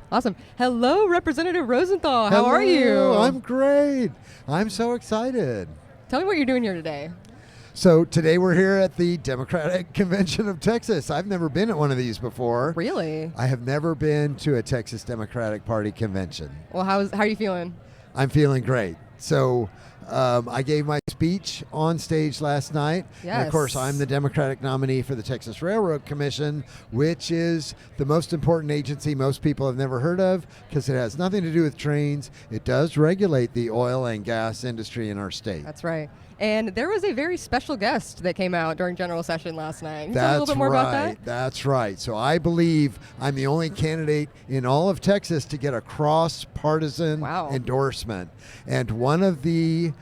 Awesome. Hello, Representative Rosenthal. How Hello, are you? I'm great. I'm so excited. Tell me what you're doing here today. So today we're here at the Democratic Convention of Texas. I've never been at one of these before. Really? I have never been to a Texas Democratic Party convention. Well, how are you feeling? I'm feeling great. So I gave my speech on stage last night. Yes. And of course, I'm the Democratic nominee for the Texas Railroad Commission, which is the most important agency most people have never heard of because it has nothing to do with trains. It does regulate the oil and gas industry in our state. That's right. And there was a very special guest that came out during general session last night. Can you tell me a little bit more about that? That's right. So I believe I'm the only candidate in all of Texas to get a cross-partisan endorsement. And one of the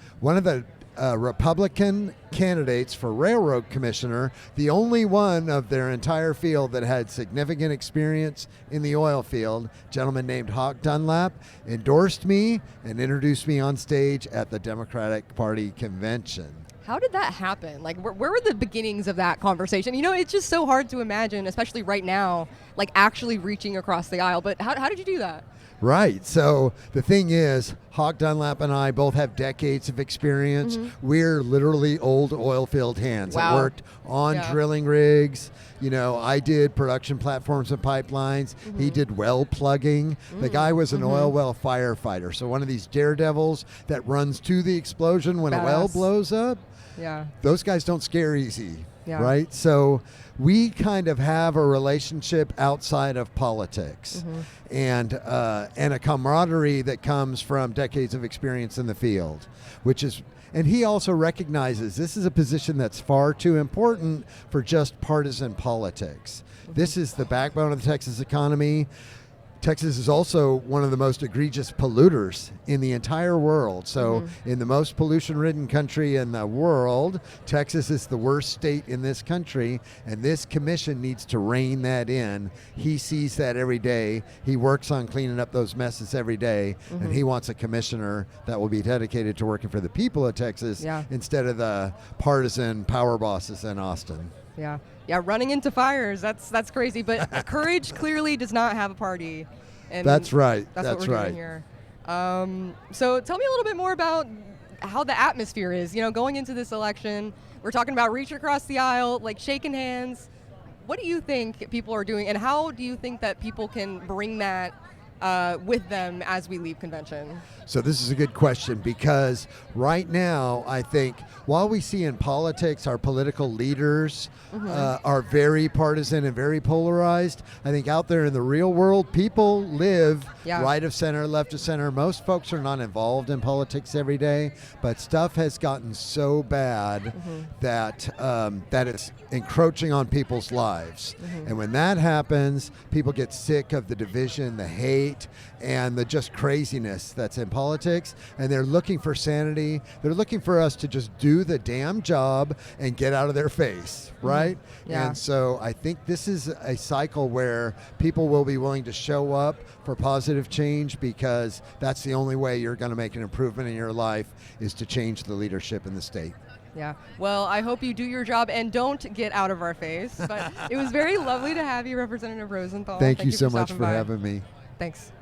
Republican candidates for railroad commissioner, the only one of their entire field that had significant experience in the oil field, a gentleman named Hawk Dunlap, endorsed me and introduced me on stage at the Democratic Party convention. How did that happen? Like, where were the beginnings of that conversation? You know, it's just so hard to imagine, especially right now, like actually reaching across the aisle. But how did you do that? Right. So the thing is, Hawk Dunlap and I both have decades of experience. Mm-hmm. We're literally old oil field hands that worked on drilling rigs. You know, I did production platforms and pipelines. Mm-hmm. He did well plugging. Mm-hmm. The guy was an oil well firefighter. So one of these daredevils that runs to the explosion when a well blows up. Yeah. Those guys don't scare easy. Yeah. Right? So we kind of have a relationship outside of politics and a camaraderie that comes from decades of experience in the field, and he also recognizes this is a position that's far too important for just partisan politics. This is the backbone of the Texas economy. Texas is also one of the most egregious polluters in the entire world. So in the most pollution-ridden country in the world, Texas is the worst state in this country, and this commission needs to rein that in. He sees that every day. He works on cleaning up those messes every day, and he wants a commissioner that will be dedicated to working for the people of Texas instead of the partisan power bosses in Austin. Yeah, running into fires, that's crazy. But courage clearly does not have a party. And that's right. That's what we're doing here. So tell me a little bit more about how the atmosphere is. You know, going into this election, we're talking about reaching across the aisle, like shaking hands. What do you think people are doing, and how do you think that people can bring that with them as we leave convention? So this is a good question because right now I think while we see in politics our political leaders are very partisan and very polarized, I think out there in the real world people live right of center, left of center. Most folks are not involved in politics every day, but stuff has gotten so bad that it's encroaching on people's lives. And when that happens, people get sick of the division, the hate, and the just craziness that's in politics, and they're looking for sanity. They're looking for us to just do the damn job and get out of their face, right? Yeah. And so I think this is a cycle where people will be willing to show up for positive change because that's the only way you're going to make an improvement in your life is to change the leadership in the state. Yeah. Well, I hope you do your job and don't get out of our face. But it was very lovely to have you, Representative Rosenthal. Thank you so much for having me. Thanks.